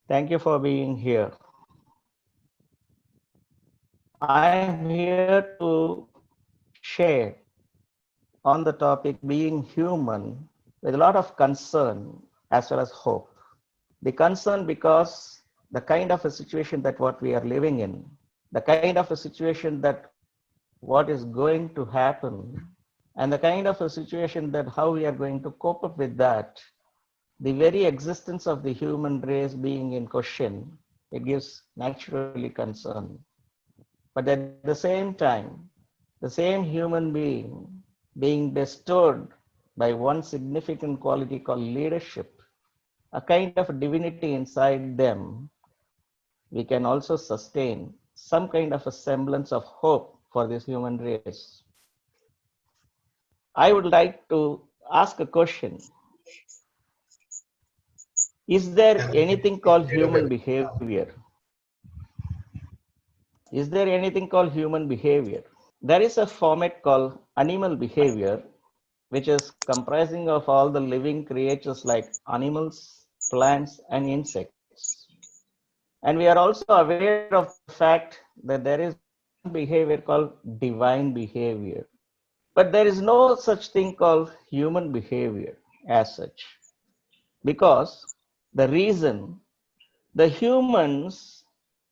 Thank you for being here. I'm here to share on the topic being human with a lot of concern as well as hope. The concern because the kind of a situation that what we are living in, the kind of a situation that what is going to happen, and the kind of a situation that how we are going to cope up with that, the very existence of the human race being in question, it gives naturally concern. But at the same time, the same human being bestowed by one significant quality called leadership, a kind of divinity inside them, we can also sustain some kind of a semblance of hope for this human race. I would like to ask a question. Is there anything called human behavior? Is there anything called human behavior? There is a format called animal behavior, which is comprising of all the living creatures like animals, plants, and insects. And we are also aware of the fact that there is one behavior called divine behavior. But there is no such thing called human behavior as such. Because the reason the humans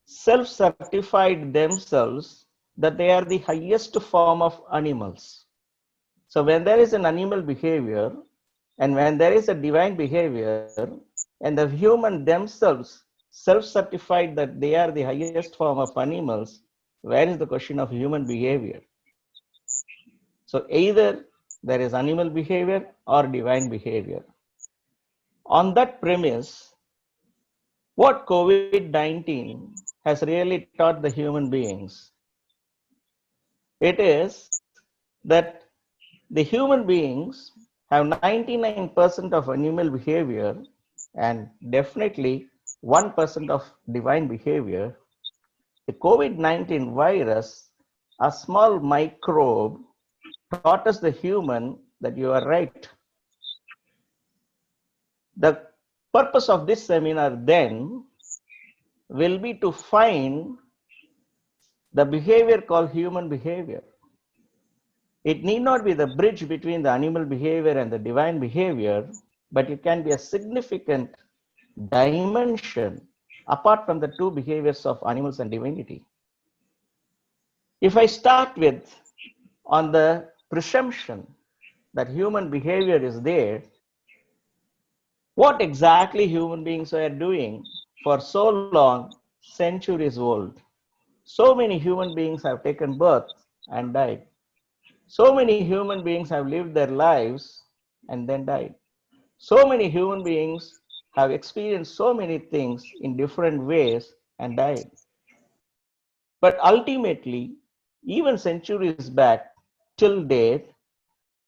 self-certified themselves that they are the highest form of animals. So when there is an animal behavior and when there is a divine behavior and the human themselves self-certified that they are the highest form of animals, where is the question of human behavior? So either there is animal behavior or divine behavior. On that premise, what COVID-19 has really taught the human beings, it is that the human beings have 99% of animal behavior and definitely 1% of divine behavior. The COVID-19 virus, a small microbe, taught us the human that you are right. The purpose of this seminar then will be to find the behavior called human behavior. It need not be the bridge between the animal behavior and the divine behavior, but it can be a significant dimension apart from the two behaviors of animals and divinity. If I start with on the presumption that human behavior is there, what exactly human beings are doing for so long, centuries old. So many human beings have taken birth and died. So many human beings have lived their lives and then died. So many human beings have experienced so many things in different ways and died. But ultimately, even centuries back till date,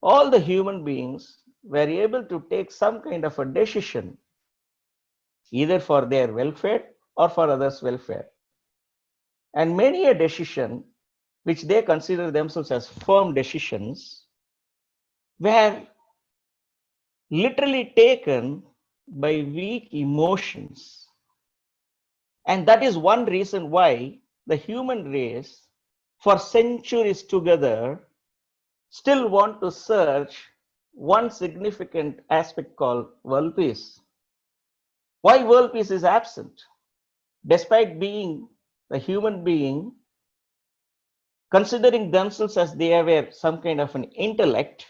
all the human beings were able to take some kind of a decision, either for their welfare or for others' welfare. And many a decision which they consider themselves as firm decisions were literally taken by weak emotions. And that is one reason why the human race, for centuries together, still want to search one significant aspect called world peace. Why world peace is absent? Despite being a human being, considering themselves as they were some kind of an intellect,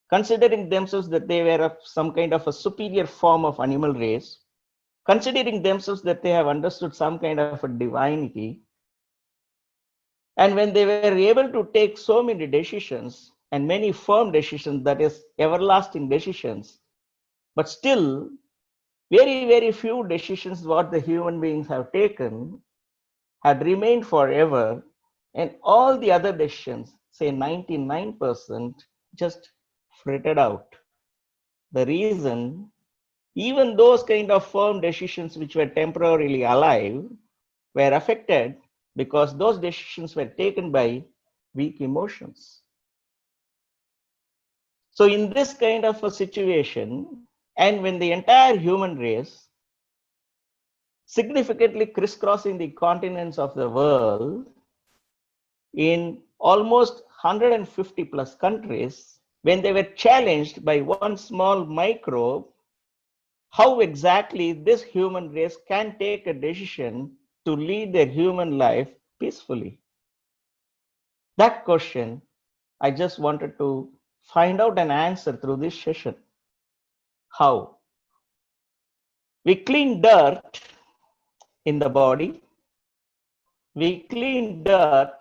considering themselves that they were of some kind of a superior form of animal race, considering themselves that they have understood some kind of a divinity, and when they were able to take so many decisions and many firm decisions, that is everlasting decisions, but still very few decisions what the human beings have taken had remained forever, and all the other decisions, say 99%, just frittered out. The reason, even those kind of firm decisions which were temporarily alive were affected because those decisions were taken by weak emotions. So in this kind of a situation, and when the entire human race significantly crisscrossing the continents of the world in almost 150 plus countries, when they were challenged by one small microbe, how exactly this human race can take a decision to lead their human life peacefully. That question, I just wanted to find out an answer through this session. How? We clean dirt in the body, we clean dirt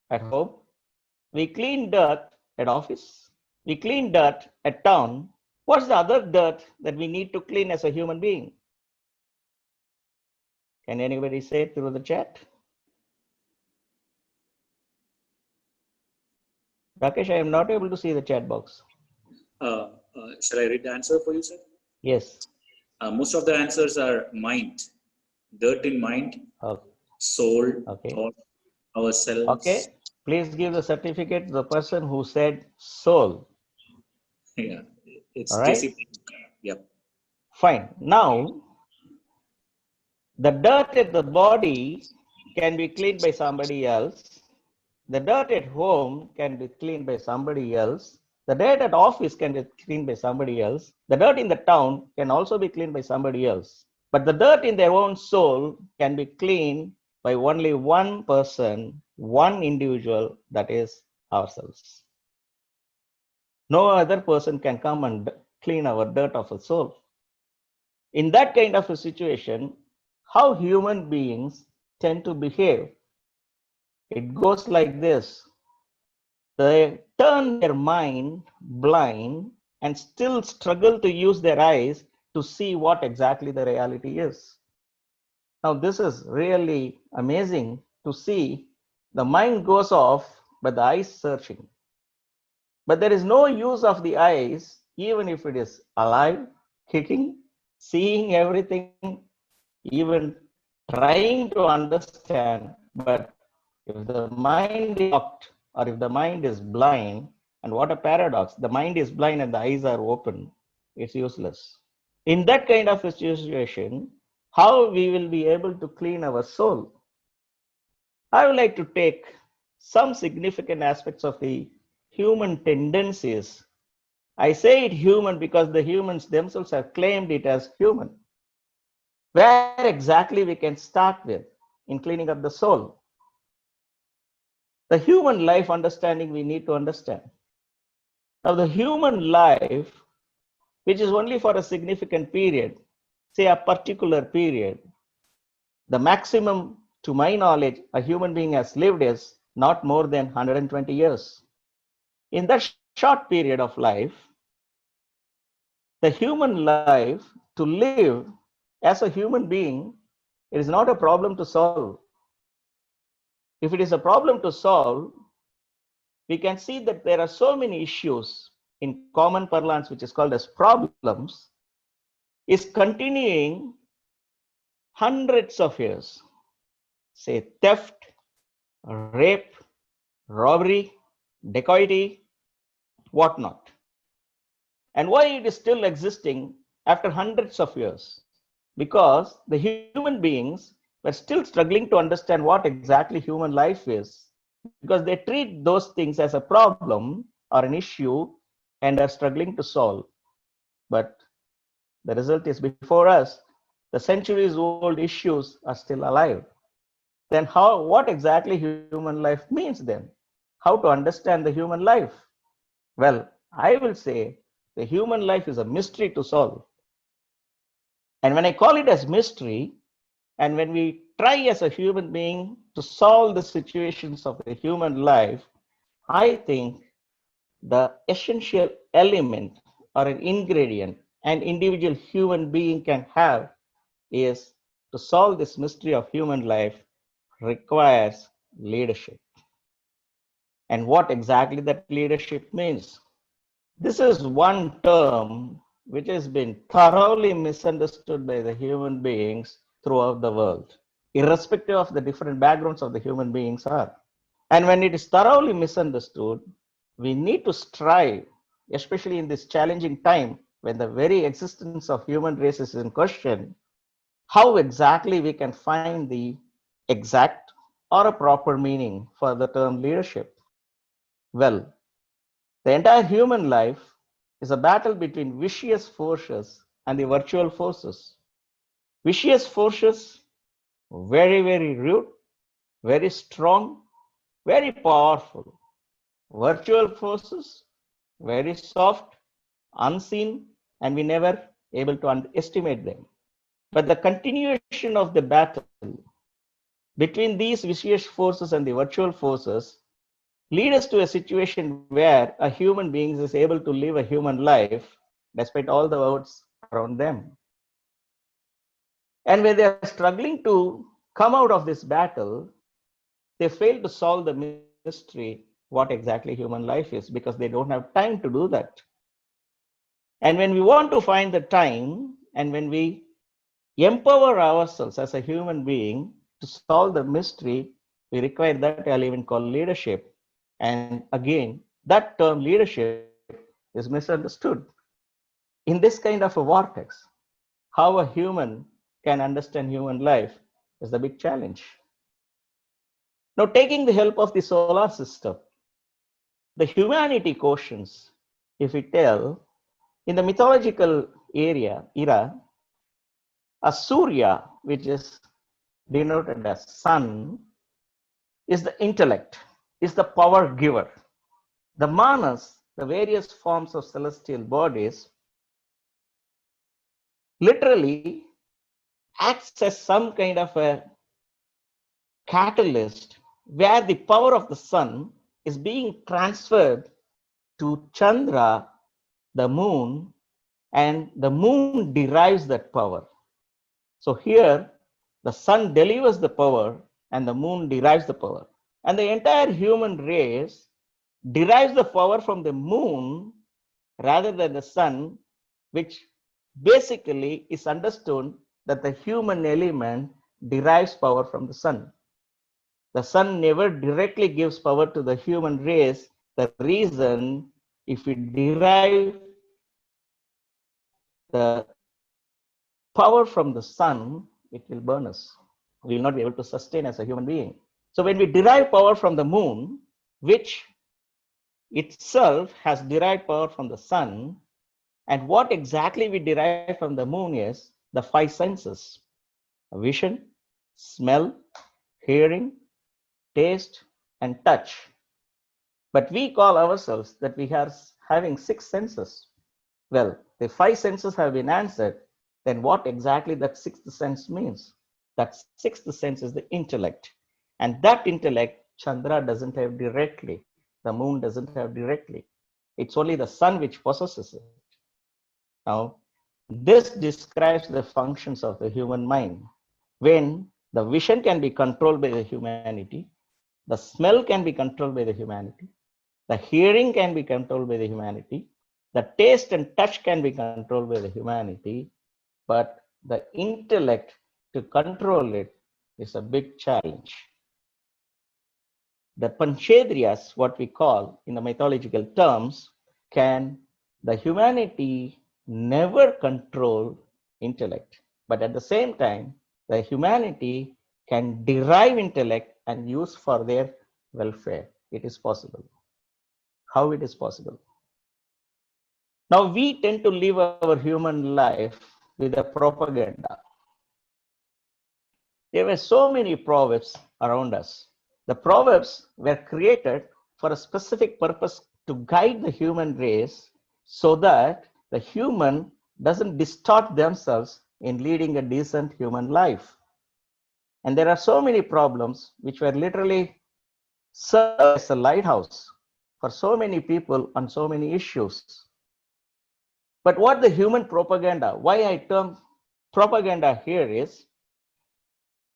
at home, we clean dirt at office, we clean dirt at town. What's the other dirt that we need to clean as a human being? Can anybody say it through the chat? Rakesh, I am not able to see the chat box. Shall I read the answer for you, sir? Yes. Most of the answers are mind, dirt in mind, Okay. soul, Okay. thought, ourselves. Okay. Please give the certificate to the person who said soul. Yeah, it's All right. JC. Yep. Fine. Now, the dirt at the body can be cleaned by somebody else. The dirt at home can be cleaned by somebody else. The dirt at office can be cleaned by somebody else. The dirt in the town can also be cleaned by somebody else. But the dirt in their own soul can be cleaned by only one person, one individual, that is ourselves. No other person can come and clean our dirt of the soul. In that kind of a situation, how human beings tend to behave, it goes like this. They turn their mind blind and still struggle to use their eyes to see what exactly the reality is. Now, this is really amazing to see. The mind goes off, but the eyes searching. But there is no use of the eyes, even if it is alive, kicking, seeing everything, even trying to understand. But if the mind is locked, or if the mind is blind, and what a paradox, the mind is blind and the eyes are open, it's useless. In that kind of a situation, how we will be able to clean our soul? I would like to take some significant aspects of the human tendencies. I say it human because the humans themselves have claimed it as human. Where exactly we can start with in cleaning up the soul? The human life understanding we need to understand. Now, the human life, which is only for a significant period, say a particular period, the maximum, to my knowledge, a human being has lived is not more than 120 years. In that short period of life, the human life to live as a human being, it is not a problem to solve. If it is a problem to solve, we can see that there are so many issues in common parlance, which is called as problems, is continuing hundreds of years. Say theft, rape, robbery, dacoity, whatnot. And why it is still existing after hundreds of years? Because the human beings were still struggling to understand what exactly human life is, because they treat those things as a problem or an issue and are struggling to solve. But the result is before us, the centuries old issues are still alive. Then what exactly human life means then? How to understand the human life? Well, I will say the human life is a mystery to solve. And when I call it as mystery, and when we try as a human being to solve the situations of the human life, I think the essential element or an ingredient an individual human being can have is to solve this mystery of human life requires leadership. And what exactly that leadership means? This is one term which has been thoroughly misunderstood by the human beings throughout the world, irrespective of the different backgrounds of the human beings are. And when it is thoroughly misunderstood, we need to strive, especially in this challenging time when the very existence of human race is in question, how exactly we can find the exact or a proper meaning for the term leadership? Well, the entire human life is a battle between vicious forces and the virtual forces. Vicious forces, very, very rude, very strong, very powerful. Virtual forces, very soft, unseen, and we never able to underestimate them. But the continuation of the battle between these vicious forces and the virtual forces lead us to a situation where a human being is able to live a human life despite all the odds around them. And when they are struggling to come out of this battle, they fail to solve the mystery what exactly human life is because they don't have time to do that. And when we want to find the time and when we empower ourselves as a human being to solve the mystery, we require that element called leadership. And again, that term leadership is misunderstood. In this kind of a vortex, how a human can understand human life is the big challenge. Now, taking the help of the solar system, the humanity questions, if we tell, in the mythological era, a Surya, which is denoted as sun, is the intellect, is the power giver. The manas, the various forms of celestial bodies, literally acts as some kind of a catalyst where the power of the sun is being transferred to Chandra, the moon, and the moon derives that power. So here, the sun delivers the power and the moon derives the power. And the entire human race derives the power from the moon rather than the sun, which basically is understood that the human element derives power from the sun. The sun never directly gives power to the human race. The reason, if we derive the power from the sun, it will burn us. We will not be able to sustain as a human being. So when we derive power from the moon, which itself has derived power from the sun, and what exactly we derive from the moon is the five senses: vision, smell, hearing, taste, and touch. But we call ourselves that we are having six senses. Well, the five senses have been answered. Then what exactly that sixth sense means? That sixth sense is the intellect. And that intellect, Chandra doesn't have directly. The moon doesn't have directly. It's only the sun which possesses it. Now, this describes the functions of the human mind. When the vision can be controlled by the humanity, the smell can be controlled by the humanity, the hearing can be controlled by the humanity, the taste and touch can be controlled by the humanity, but the intellect to control it is a big challenge. The Panchedriyas, what we call in the mythological terms, can the humanity never control intellect, but at the same time, the humanity can derive intellect and use for their welfare. It is possible. How it is possible? Now we tend to live our human life with a propaganda. There were so many proverbs around us. The proverbs were created for a specific purpose to guide the human race so that the human doesn't distort themselves in leading a decent human life. And there are so many problems which were literally served as a lighthouse for so many people on so many issues. But what the human propaganda, why I term propaganda here is,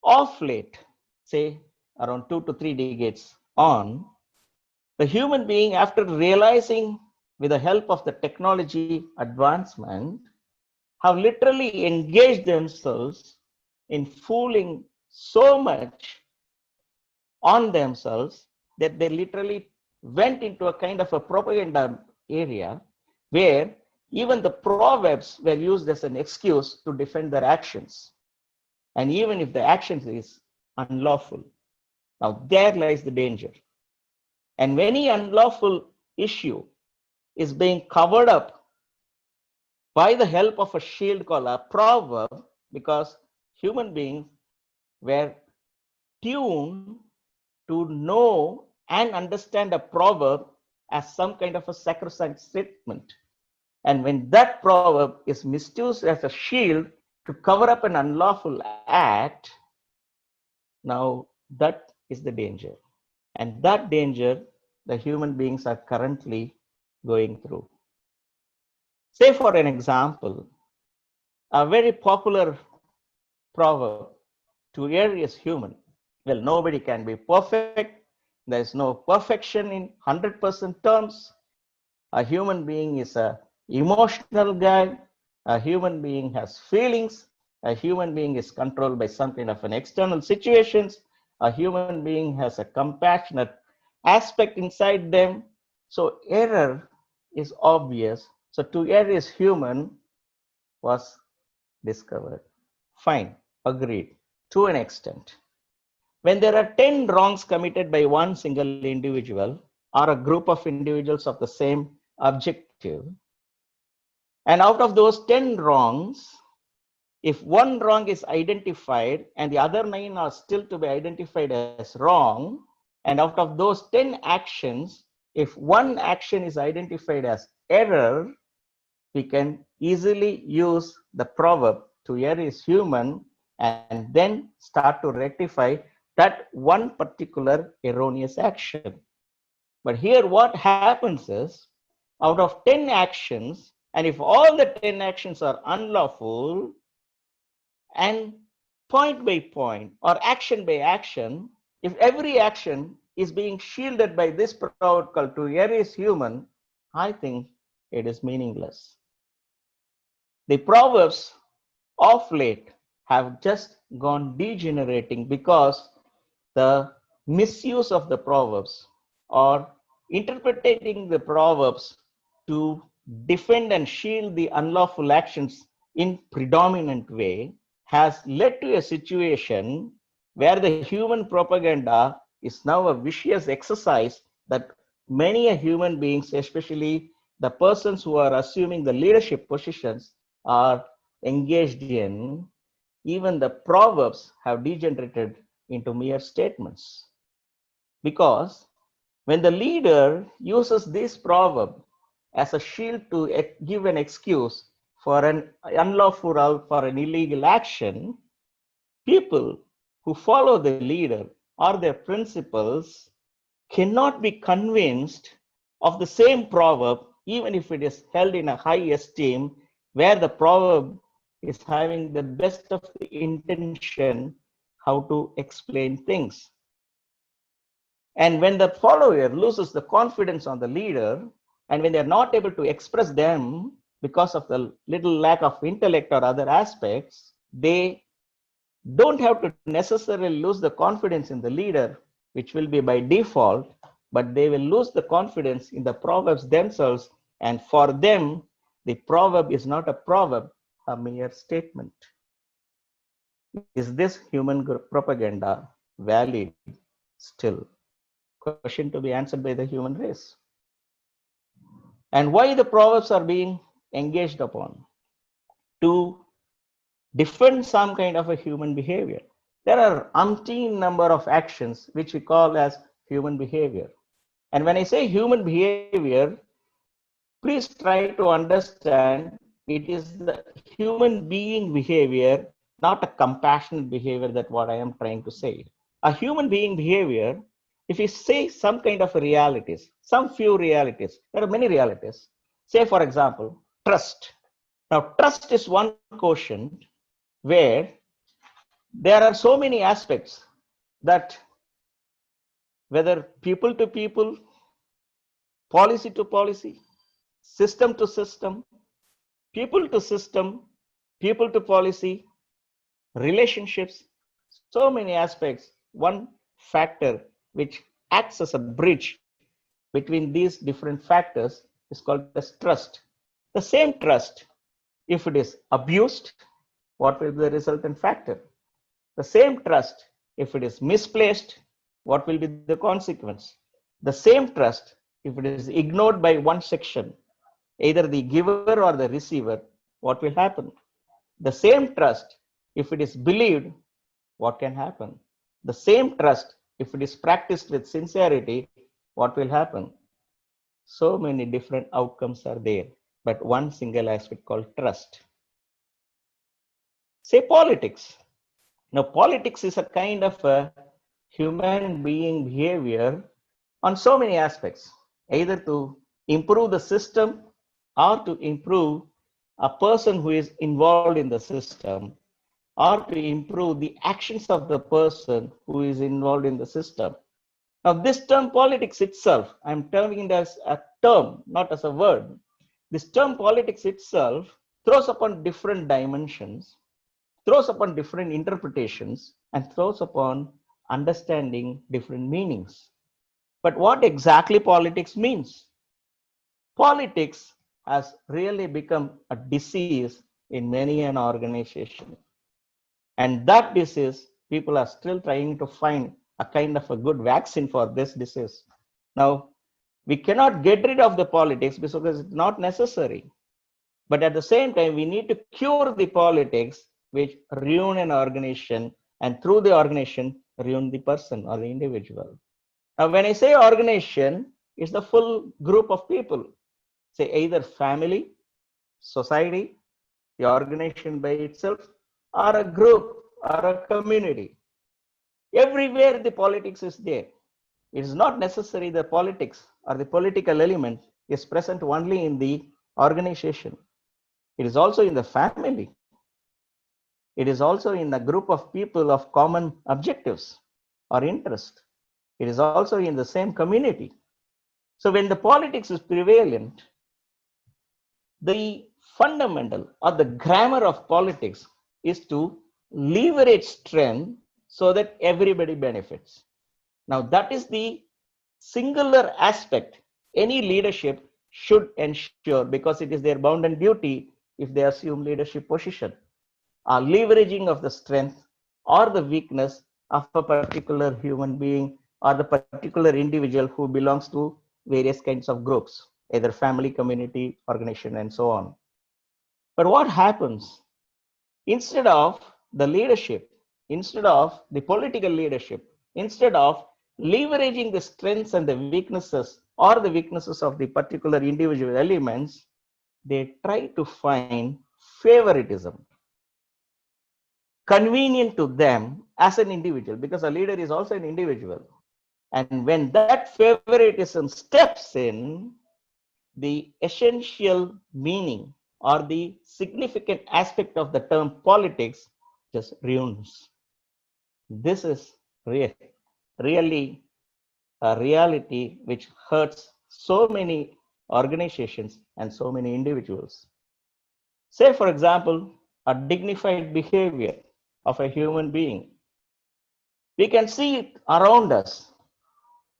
of late, say around 2 to 3 decades on, the human being, after realizing with the help of the technology advancement, have literally engaged themselves in fooling so much on themselves that they literally went into a kind of a propaganda area where even the proverbs were used as an excuse to defend their actions. and even if the action is unlawful. Now there lies the danger. And any unlawful issue is being covered up by the help of a shield called a proverb, because human beings were tuned to know and understand a proverb as some kind of a sacrosanct statement. And when that proverb is misused as a shield to cover up an unlawful act, now that is the danger. And that danger the human beings are currently going through. Say, for an example, a very popular proverb, to err is human. Well, nobody can be perfect. There is no perfection in 100% terms. A human being is a emotional guy. A human being has feelings. A human being is controlled by some kind of an external situations. A human being has a compassionate aspect inside them. So error is obvious. So to err is human was discovered. Fine, agreed to an extent. When there are 10 wrongs committed by one single individual or a group of individuals of the same objective, and out of those 10 wrongs, if one wrong is identified and the other 9 are still to be identified as wrong, and out of those 10 actions, if one action is identified as error, we can easily use the proverb to err is human and then start to rectify that one particular erroneous action. But here what happens is, out of 10 actions, and if all the 10 actions are unlawful, and point by point or action by action, if every action is being shielded by this proverb called to err is human, I think it is meaningless. The proverbs of late have just gone degenerating because the misuse of the proverbs or interpreting the proverbs to defend and shield the unlawful actions in predominant way has led to a situation where the human propaganda is now a vicious exercise that many human beings, especially the persons who are assuming the leadership positions, are engaged in. Even the proverbs have degenerated into mere statements. Because when the leader uses this proverb as a shield to give an excuse for an unlawful or for an illegal action, people who follow the leader or their principles cannot be convinced of the same proverb, even if it is held in a high esteem, where the proverb is having the best of the intention how to explain things. And when the follower loses the confidence on the leader, and when they are not able to express them because of the little lack of intellect or other aspects, they don't have to necessarily lose the confidence in the leader, which will be by default, but they will lose the confidence in the proverbs themselves. And for them, the proverb is not a proverb, a mere statement. Is this human propaganda valid still? Question to be answered by the human race. And why the proverbs are being engaged upon? To defend some kind of a human behavior. There are umpteen number of actions which we call as human behavior. And when I say human behavior, please try to understand it is the human being behavior, not a compassionate behavior. That what I am trying to say. A human being behavior, if you say some kind of realities, some few realities, there are many realities. Say, for example, trust. Now, trust is one quotient where there are so many aspects that whether people to people, policy to policy, system to system, people to policy, relationships, so many aspects. One factor which acts as a bridge between these different factors is called as trust. The same trust, if it is abused, what will be the resultant factor? The same trust, if it is misplaced, what will be the consequence? The same trust, if it is ignored by one section, either the giver or the receiver, what will happen? The same trust, if it is believed, what can happen? The same trust, if it is practiced with sincerity, what will happen? So many different outcomes are there, but one single aspect called trust. Say politics. Now, politics is a kind of a human being behavior on so many aspects, either to improve the system or to improve a person who is involved in the system, or to improve the actions of the person who is involved in the system. Now, this term politics itself, I'm terming it as a term, not as a word. This term politics itself throws upon different dimensions, throws upon different interpretations, and throws upon understanding different meanings. But what exactly politics means? Politics has really become a disease in many an organization. And that disease, people are still trying to find a kind of a good vaccine for this disease. Now, we cannot get rid of the politics because it's not necessary. But at the same time, we need to cure the politics which ruin an organization, and through the organization, ruin the person or the individual. Now, when I say organization, it's the full group of people, say either family, society, the organization by itself, or a group or a community. Everywhere the politics is there. It is not necessary the politics or the political element is present only in the organization. It is also in the family. It is also in a group of people of common objectives or interest. It is also in the same community. So when the politics is prevalent, the fundamental or the grammar of politics is to leverage strength so that everybody benefits. Now, that is the singular aspect any leadership should ensure, because it is their bounden duty if they assume leadership position, are leveraging of the strength or the weakness of a particular human being or the particular individual who belongs to various kinds of groups, either family, community, organization, and so on. But what happens? Instead of the leadership, instead of the political leadership, instead of leveraging the strengths and the weaknesses or the weaknesses of the particular individual elements, they try to find favoritism convenient to them as an individual, because a leader is also an individual. And when that favoritism steps in, the essential meaning or the significant aspect of the term politics just ruins. This is really a reality which hurts so many organizations and so many individuals. Say, for example, a dignified behavior of a human being. We can see it around us.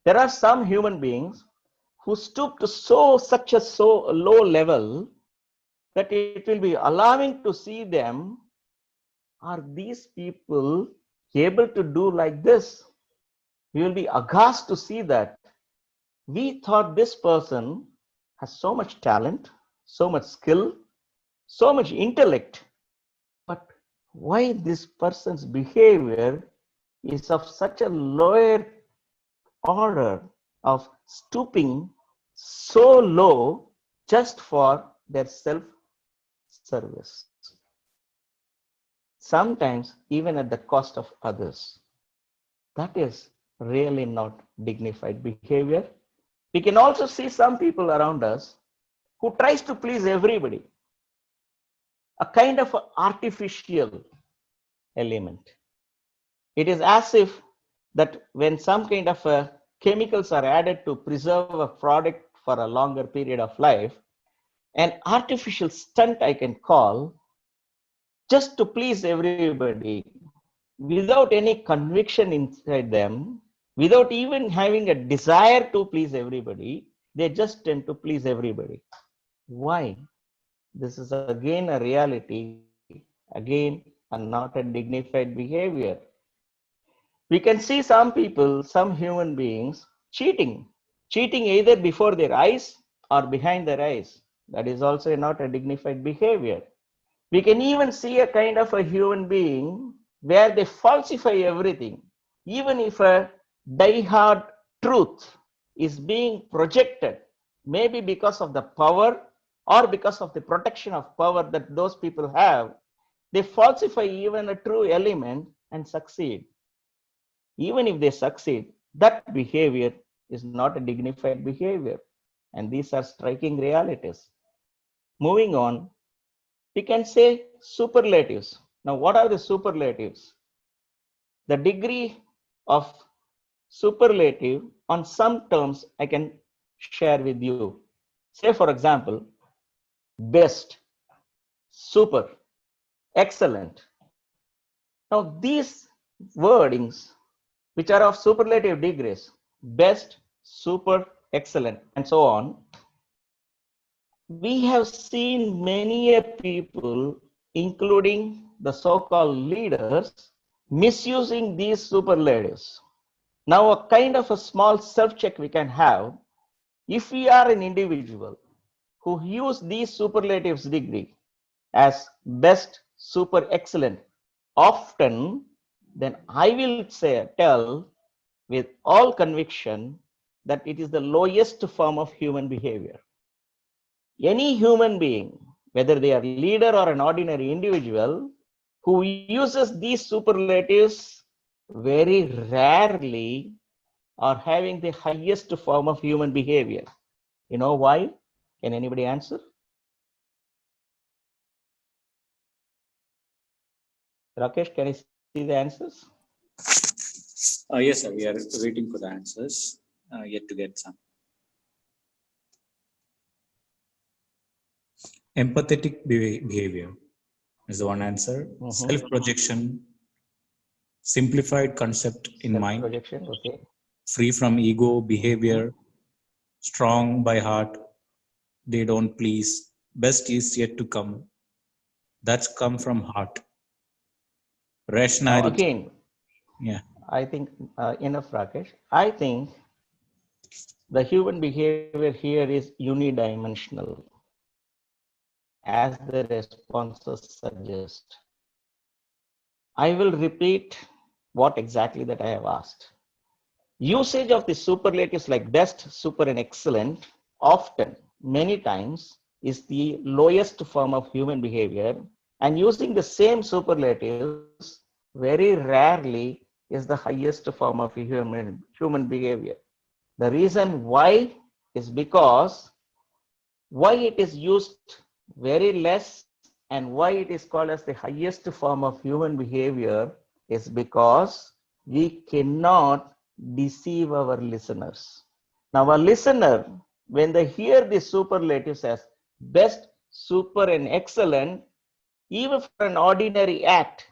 There are some human beings who stoop to such a low level that it will be alarming to see them. Are these people able to do like this? We will be aghast to see that. We thought this person has so much talent, so much skill, so much intellect, but why this person's behavior is of such a lower order of stooping so low just for their self-service, sometimes even at the cost of others. That is really not dignified behavior. We can also see some people around us who tries to please everybody, a kind of artificial element. It is as if that when some kind of chemicals are added to preserve a product for a longer period of life, an artificial stunt I can call, just to please everybody, without any conviction inside them, without even having a desire to please everybody, they just tend to please everybody. Why? This is again a reality, again and not a dignified behavior. We can see some people, some human beings cheating either before their eyes or behind their eyes. That is also not a dignified behavior. We can even see a kind of a human being where they falsify everything. Even if a die-hard truth is being projected, maybe because of the power or because of the protection of power that those people have, they falsify even a true element and succeed. Even if they succeed, that behavior is not a dignified behavior. And these are striking realities. Moving on, we can say superlatives. Now, what are the superlatives? The degree of superlative on some terms I can share with you. Say, for example, best, super, excellent. Now, these wordings, which are of superlative degrees, best, super, excellent, and so on, we have seen many people, including the so-called leaders, misusing these superlatives. Now, a kind of a small self-check we can have, if we are an individual who use these superlatives degree as best, super, excellent, often, then I will tell with all conviction that it is the lowest form of human behavior. Any human being, whether they are leader or an ordinary individual, who uses these superlatives very rarely are having the highest form of human behavior. You know why? Can anybody answer? Rakesh, can you see the answers? Yes, sir. We are waiting for the answers. Yet to get some. Empathetic behavior is the one answer. Self-projection, simplified concept in mind, Projection, okay. free from ego behavior, strong by heart, they don't please, best is yet to come. That's come from heart. Now, Rationality. again, Yeah. I think enough, Rakesh. I think the human behavior here is unidimensional, as the responses suggest. I will repeat what exactly that I have asked. Usage of the superlatives like best, super, and excellent often, many times, is the lowest form of human behavior, and using the same superlatives very rarely is the highest form of human behavior. The reason why is because why it is used very less and why it is called as the highest form of human behavior is because we cannot deceive our listeners. Now, a listener, when they hear the superlatives as best, super, and excellent, even for an ordinary act,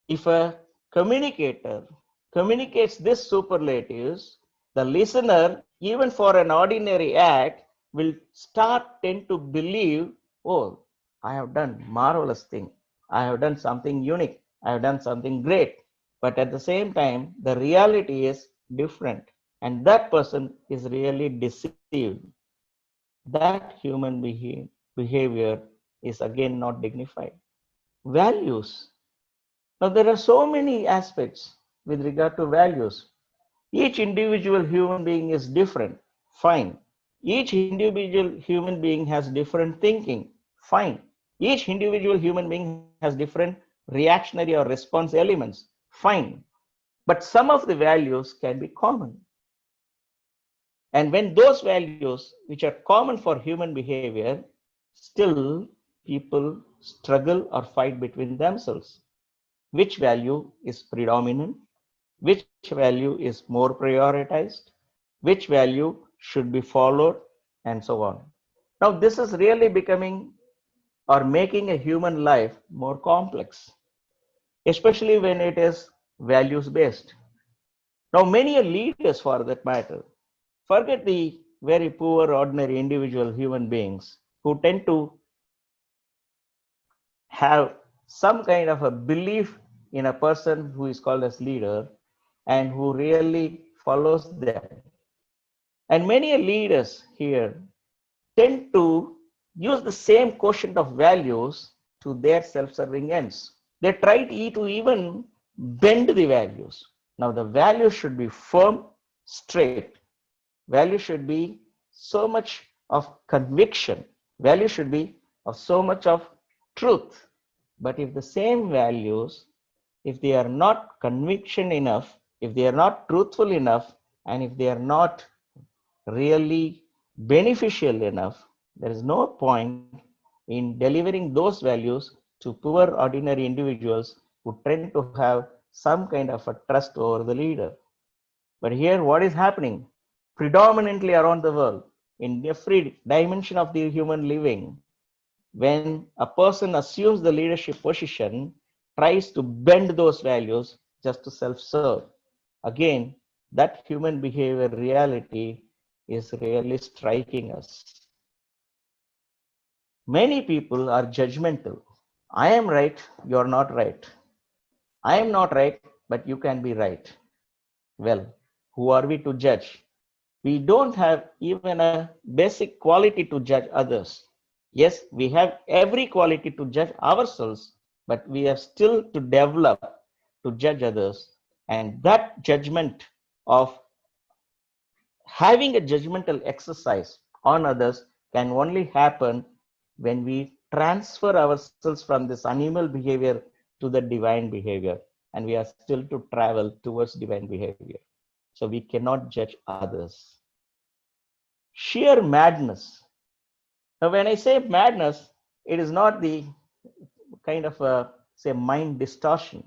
if a communicator communicates this superlatives, the listener, even for an ordinary act, will tend to believe, oh, I have done marvelous thing. I have done something unique. I have done something great. But at the same time, the reality is different. And that person is really deceived. That human behavior is again not dignified. Values. Now, there are so many aspects with regard to values. Each individual human being is different. Fine. Each individual human being has different thinking. Fine. Each individual human being has different reactionary or response elements. Fine. But some of the values can be common. And when those values, which are common for human behavior, still people struggle or fight between themselves. Which value is predominant, which value is more prioritized, which value should be followed, and so on. Now, this is really becoming or making a human life more complex, especially when it is values based. Now, many leaders, for that matter, forget the very poor, ordinary individual human beings who tend to have some kind of a belief in a person who is called as leader and who really follows them. And many leaders here tend to use the same quotient of values to their self-serving ends. They try to even bend the values. Now the values should be firm, straight. Value should be so much of conviction. Value should be of so much of truth. But if the same values, if they are not conviction enough, if they are not truthful enough, and if they are not really beneficial enough, there is no point in delivering those values to poor ordinary individuals who tend to have some kind of a trust over the leader. But here, what is happening? Predominantly around the world, in every dimension of the human living, when a person assumes the leadership position, tries to bend those values just to self-serve. Again, that human behavior reality is really striking us. Many people are judgmental. I am right, you're not right. I am not right, but you can be right. Well, who are we to judge? We don't have even a basic quality to judge others. Yes, we have every quality to judge ourselves, but we have still to develop to judge others. And that judgment of having a judgmental exercise on others can only happen when we transfer ourselves from this animal behavior to the divine behavior. And we are still to travel towards divine behavior. So we cannot judge others. Sheer madness. Now, when I say madness, it is not the kind of a, say, mind distortion.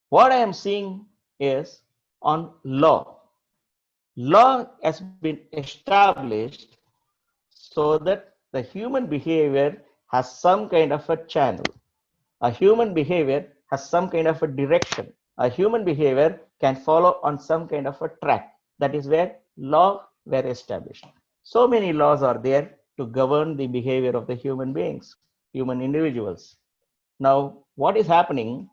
What I am seeing is on law. Law has been established so that the human behavior has some kind of a channel. A human behavior has some kind of a direction. A human behavior can follow on some kind of a track. That is where law were established. So many laws are there to govern the behavior of the human beings, human individuals. Now, what is happening,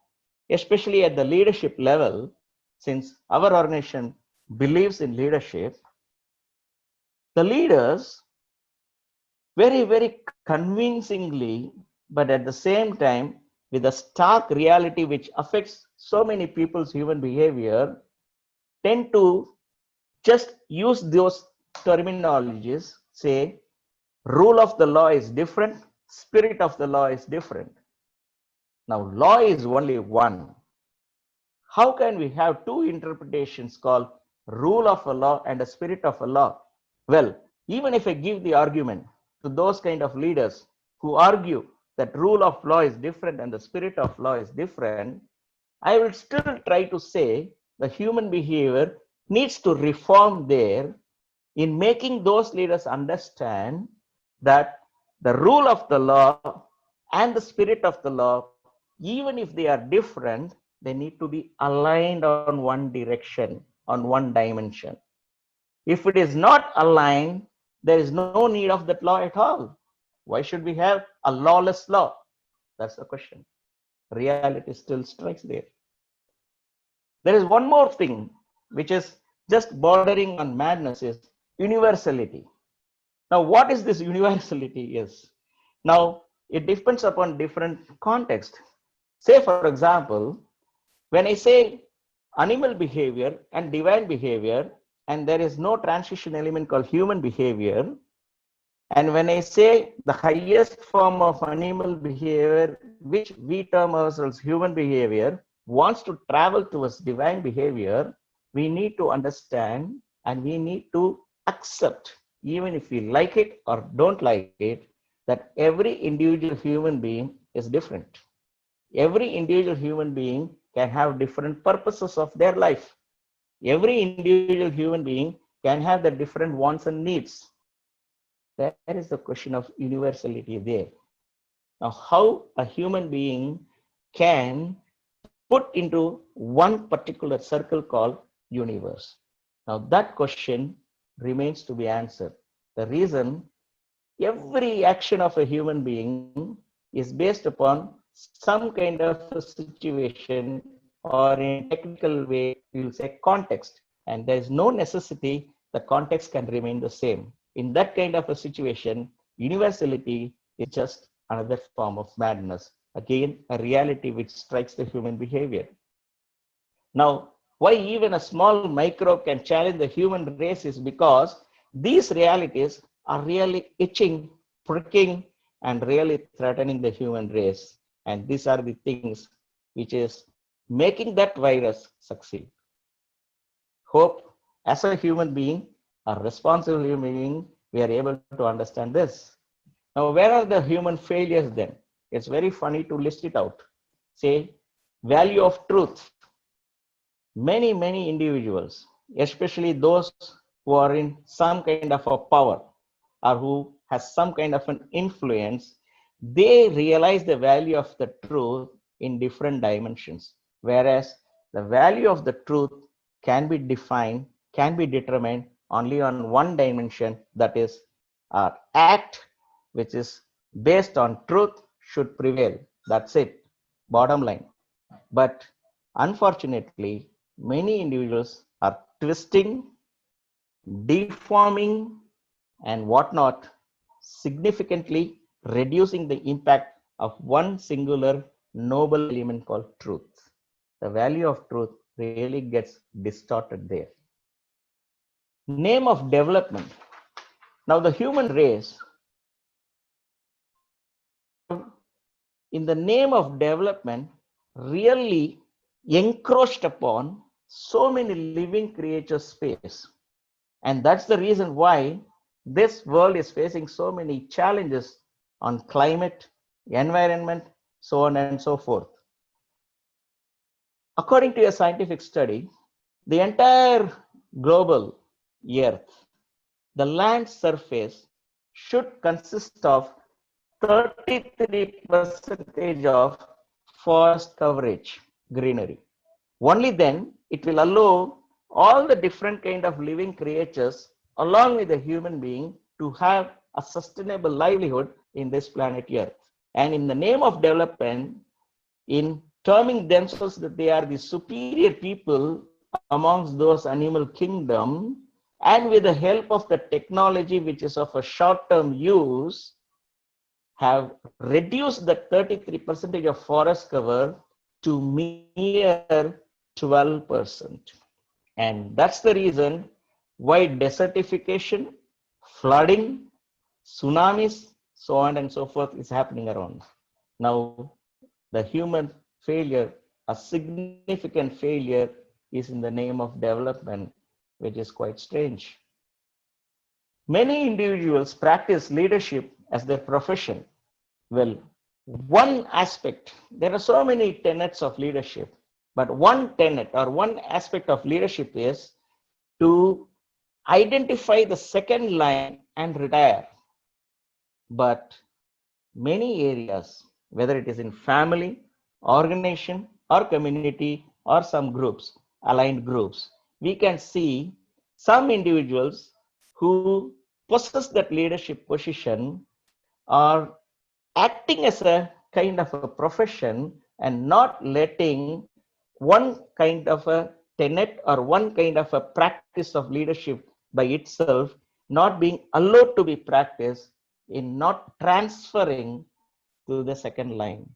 especially at the leadership level, since our organization believes in leadership, the leaders very convincingly, but at the same time, with a stark reality which affects so many people's human behavior, tend to just use those terminologies, say, rule of the law is different, spirit of the law is different. Now, law is only one. How can we have two interpretations called rule of a law and a spirit of a law? Well, even if I give the argument to those kind of leaders who argue that rule of law is different and the spirit of law is different, I will still try to say the human behavior needs to reform there in making those leaders understand that the rule of the law and the spirit of the law, even if they are different, they need to be aligned on one direction, on one dimension. If it is not aligned, there is no need of that law at all. Why should we have a lawless law? That's the question. Reality still strikes there. There is one more thing which is just bordering on madness is universality. Now, what is this universality is? Now, it depends upon different context. Say, for example, when I say animal behavior and divine behavior, and there is no transition element called human behavior, and when I say the highest form of animal behavior, which we term ourselves human behavior, wants to travel towards divine behavior, we need to understand and we need to accept, even if we like it or don't like it, that every individual human being is different. Every individual human being can have different purposes of their life. Every individual human being can have the different wants and needs. That is the question of universality there. Now, how a human being can put into one particular circle called universe. Now, that question remains to be answered. The reason every action of a human being is based upon some kind of a situation, or in technical way, we'll say context, and there is no necessity the context can remain the same. In that kind of a situation, universality is just another form of madness. Again, a reality which strikes the human behavior. Now, why even a small microbe can challenge the human race is because these realities are really itching, pricking, and really threatening the human race. And these are the things which is making that virus succeed. Hope as a human being, a responsible human being, we are able to understand this. Now, where are the human failures then? It's very funny to list it out. Say, value of truth. Many individuals, especially those who are in some kind of a power or who has some kind of an influence, they realize the value of the truth in different dimensions. Whereas the value of the truth can be defined, can be determined only on one dimension, that is, our act, which is based on truth, should prevail. That's it, bottom line. But unfortunately, many individuals are twisting, deforming, and whatnot, significantly reducing the impact of one singular noble element called truth. The value of truth really gets distorted there. Name of development. Now, the human race, in the name of development, really encroached upon so many living creatures' space. And that's the reason why this world is facing so many challenges on climate, environment, so on and so forth. According to a scientific study, the entire global Earth, the land surface should consist of 33% of forest coverage, greenery. Only then it will allow all the different kind of living creatures along with the human being to have a sustainable livelihood in this planet Earth. And in the name of development, in terming themselves that they are the superior people amongst those animal kingdom, and with the help of the technology which is of a short-term use, have reduced the 33% of forest cover to mere 12%. And that's the reason why desertification, flooding, tsunamis, so on and so forth is happening around. Now, the human failure, a significant failure, is in the name of development, which is quite strange. Many individuals practice leadership as their profession. Well, one aspect, there are so many tenets of leadership, but one tenet or one aspect of leadership is to identify the second line and retire. But many areas, whether it is in family, organization, or community, or some groups, aligned groups, we can see some individuals who possess that leadership position are acting as a kind of a profession and not letting one kind of a tenet or one kind of a practice of leadership by itself not being allowed to be practiced, in not transferring to the second line.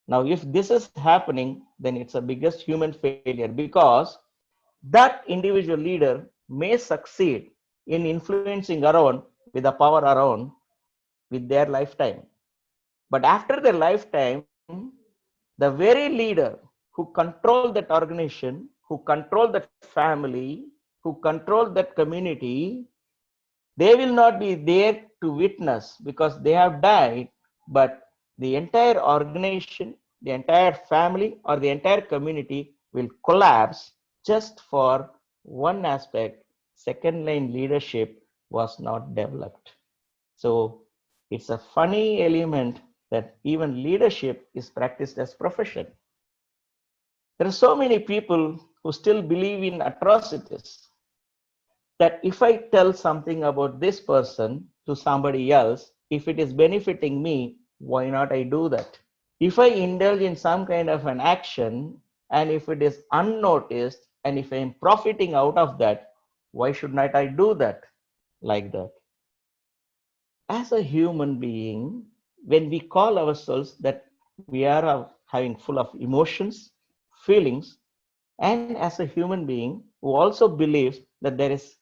Now, if this is happening, then it's the biggest human failure, because that individual leader may succeed in influencing around with the power around with their lifetime. But after their lifetime, the very leader who control that organization, who control that family, who control that community, they will not be there to witness because they have died, but the entire organization, the entire family, or the entire community will collapse just for one aspect: second line leadership was not developed. So it's a funny element that even leadership is practiced as profession. There are so many people who still believe in atrocities, that if I tell something about this person to somebody else, if it is benefiting me, why not I do that? If I indulge in some kind of an action, and if it is unnoticed, and if I am profiting out of that, why should not I do that like that? As a human being, when we call ourselves that we are having full of emotions, feelings, and as a human being who also believes that there is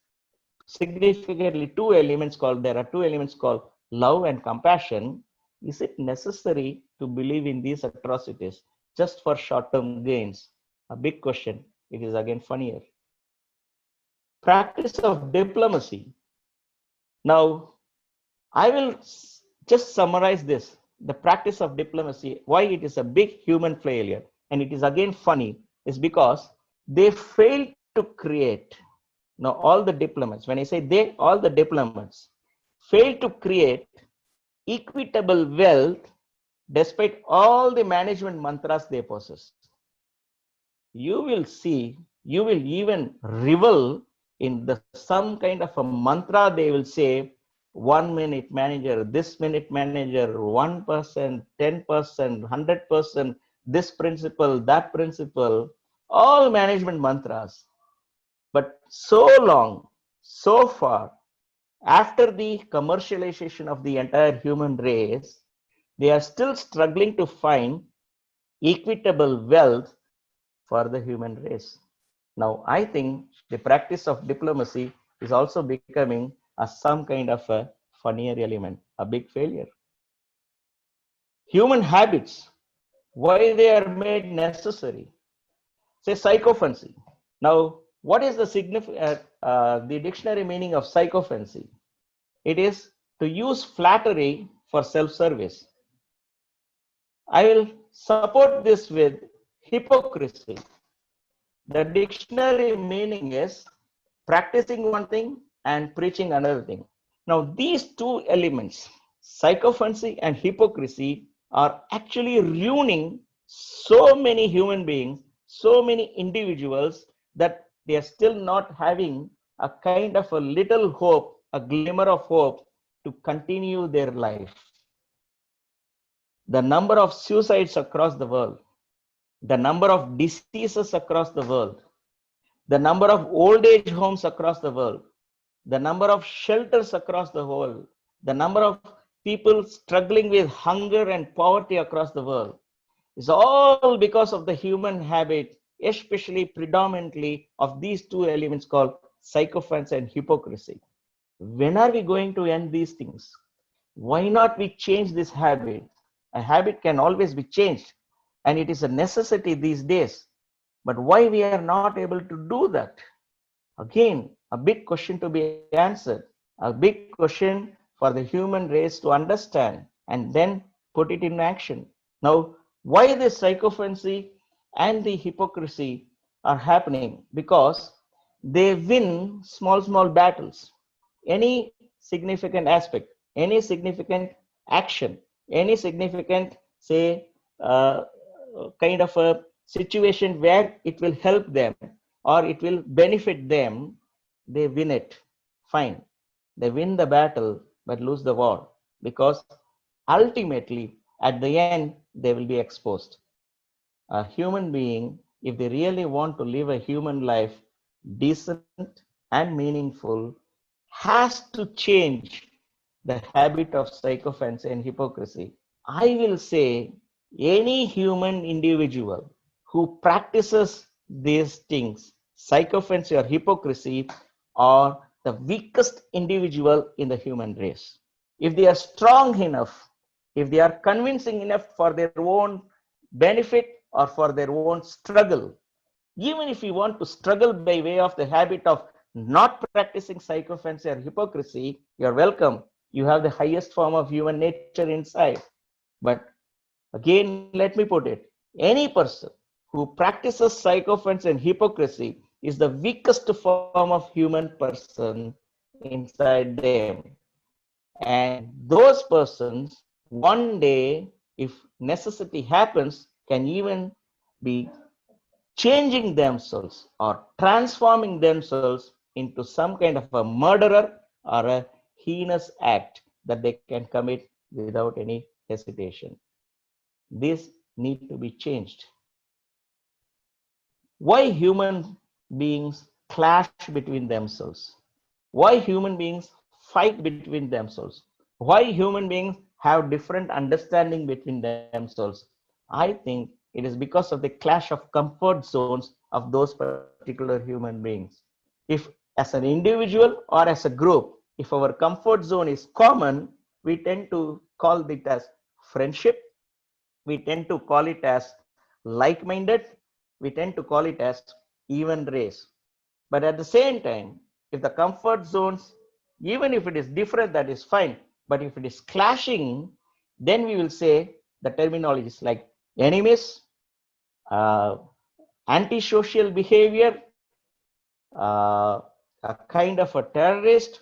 significantly there are two elements called love and compassion, is it necessary to believe in these atrocities just for short-term gains? A big question. It is again funnier. Practice of diplomacy. Now, I will just summarize this. The practice of diplomacy, why it is a big human failure, and it is again funny, is because they failed to create. Now, all the diplomats, when I say they, all the diplomats failed to create equitable wealth despite all the management mantras they possess. You will see, you will even revel in the some kind of a mantra they will say, 1 minute manager, this minute manager, 1%, 10%, 100%, this principle, that principle, all management mantras. But so long, so far, after the commercialization of the entire human race, they are still struggling to find equitable wealth for the human race. Now, I think the practice of diplomacy is also becoming some kind of a funnier element, a big failure. Human habits, why they are made necessary. Say psychophancy. Now, what is the dictionary meaning of psychophancy? It is to use flattery for self-service. I will support this with hypocrisy. The dictionary meaning is practicing one thing and preaching another thing. Now, these two elements, psychophancy and hypocrisy, are actually ruining so many human beings, so many individuals, that they are still not having a kind of a little hope, a glimmer of hope to continue their life. The number of suicides across the world, the number of diseases across the world, the number of old age homes across the world, the number of shelters across the world, the number of people struggling with hunger and poverty across the world is all because of the human habit, especially predominantly of these two elements called sycophants and hypocrisy. When are we going to end these things? Why not we change this habit? A habit can always be changed, and it is a necessity these days. But why we are not able to do that? Again, a big question to be answered, a big question for the human race to understand and then put it in action. Now, why this sycophancy and the hypocrisy are happening? Because they win small battles. Any significant aspect, any significant action, any significant, say, kind of a situation where it will help them or it will benefit them, they win it. Fine. They win the battle but lose the war, because ultimately at the end they will be exposed. A human being, if they really want to live a human life decent and meaningful, has to change the habit of sycophancy and hypocrisy. I will say any human individual who practices these things, sycophancy or hypocrisy, are the weakest individual in the human race. If they are strong enough, if they are convincing enough for their own benefit or for their own struggle, even if you want to struggle by way of the habit of not practicing sycophancy or hypocrisy, you're welcome. You have the highest form of human nature inside. But again, let me put it, any person who practices sycophancy and hypocrisy is the weakest form of human person inside them. And those persons, one day, if necessity happens, can even be changing themselves or transforming themselves into some kind of a murderer or a heinous act that they can commit without any hesitation. These need to be changed. Why human beings clash between themselves? Why human beings fight between themselves? Why human beings have different understanding between themselves? I think it is because of the clash of comfort zones of those particular human beings. If as an individual or as a group, if our comfort zone is common, we tend to call it as friendship, we tend to call it as like-minded, we tend to call it as even race. But at the same time, if the comfort zones, even if it is different, that is fine. But if it is clashing, then we will say the terminologies like enemies, uh, antisocial behavior, uh, a kind of a terrorist,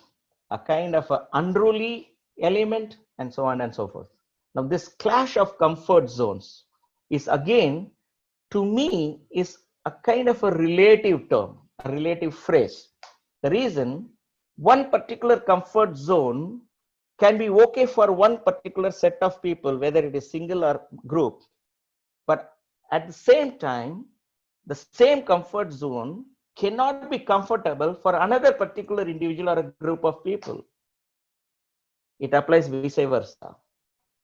a kind of an unruly element, and so on and so forth. Now, this clash of comfort zones is again, to me, is a kind of a relative term, a relative phrase. The reason one particular comfort zone can be okay for one particular set of people, whether it is single or group, but at the same time, the same comfort zone cannot be comfortable for another particular individual or a group of people. It applies vice versa.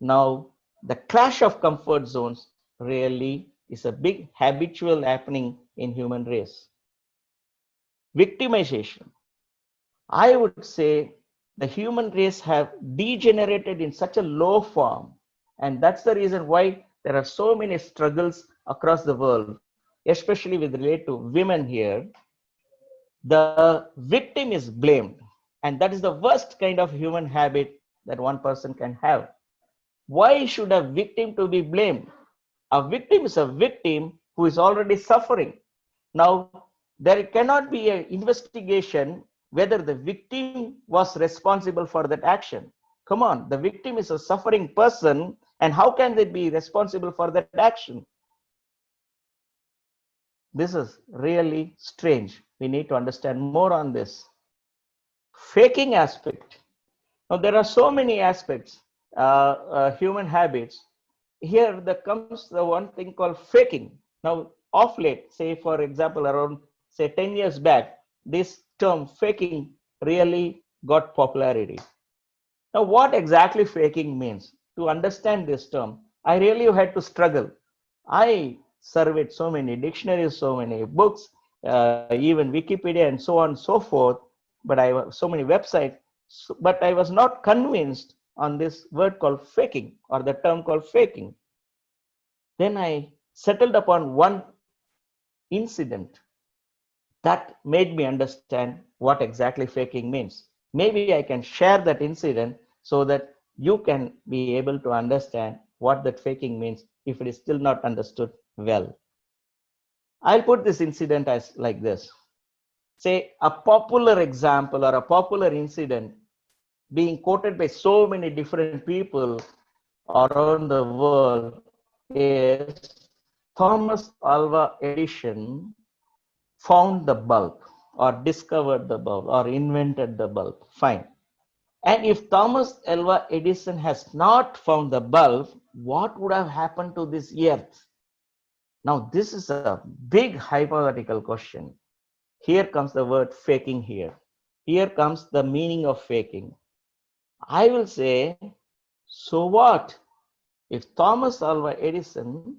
Now, the clash of comfort zones really is a big habitual happening in human race. Victimization. I would say the human race have degenerated in such a low form, and that's the reason why there are so many struggles across the world, especially with relate to women here. The victim is blamed, and that is the worst kind of human habit that one person can have. Why should a victim to be blamed? A victim is a victim who is already suffering. Now, there cannot be an investigation whether the victim was responsible for that action. Come on, the victim is a suffering person, and how can they be responsible for that action? This is really strange. We need to understand more on this. Faking aspect. Now, there are so many aspects, human habits. Here, there comes the one thing called faking. Now, of late, say for example, around say 10 years back, this term faking really got popularity. Now, what exactly faking means? To understand this term, I really had to struggle. I surveyed so many dictionaries, so many books, even Wikipedia, and so on and so forth. But I so many websites, but I was not convinced on this word called faking or the term called faking. Then I settled upon one incident that made me understand what exactly faking means. Maybe I can share that incident so that you can be able to understand what that faking means if it is still not understood well. I'll put this incident as like this. Say a popular example or a popular incident being quoted by so many different people around the world is Thomas Alva Edison found the bulb or discovered the bulb or invented the bulb. Fine. And if Thomas Alva Edison has not found the bulb, what would have happened to this earth? Now, this is a big hypothetical question. Here comes the word faking here. Here comes the meaning of faking. I will say, so what? If Thomas Alva Edison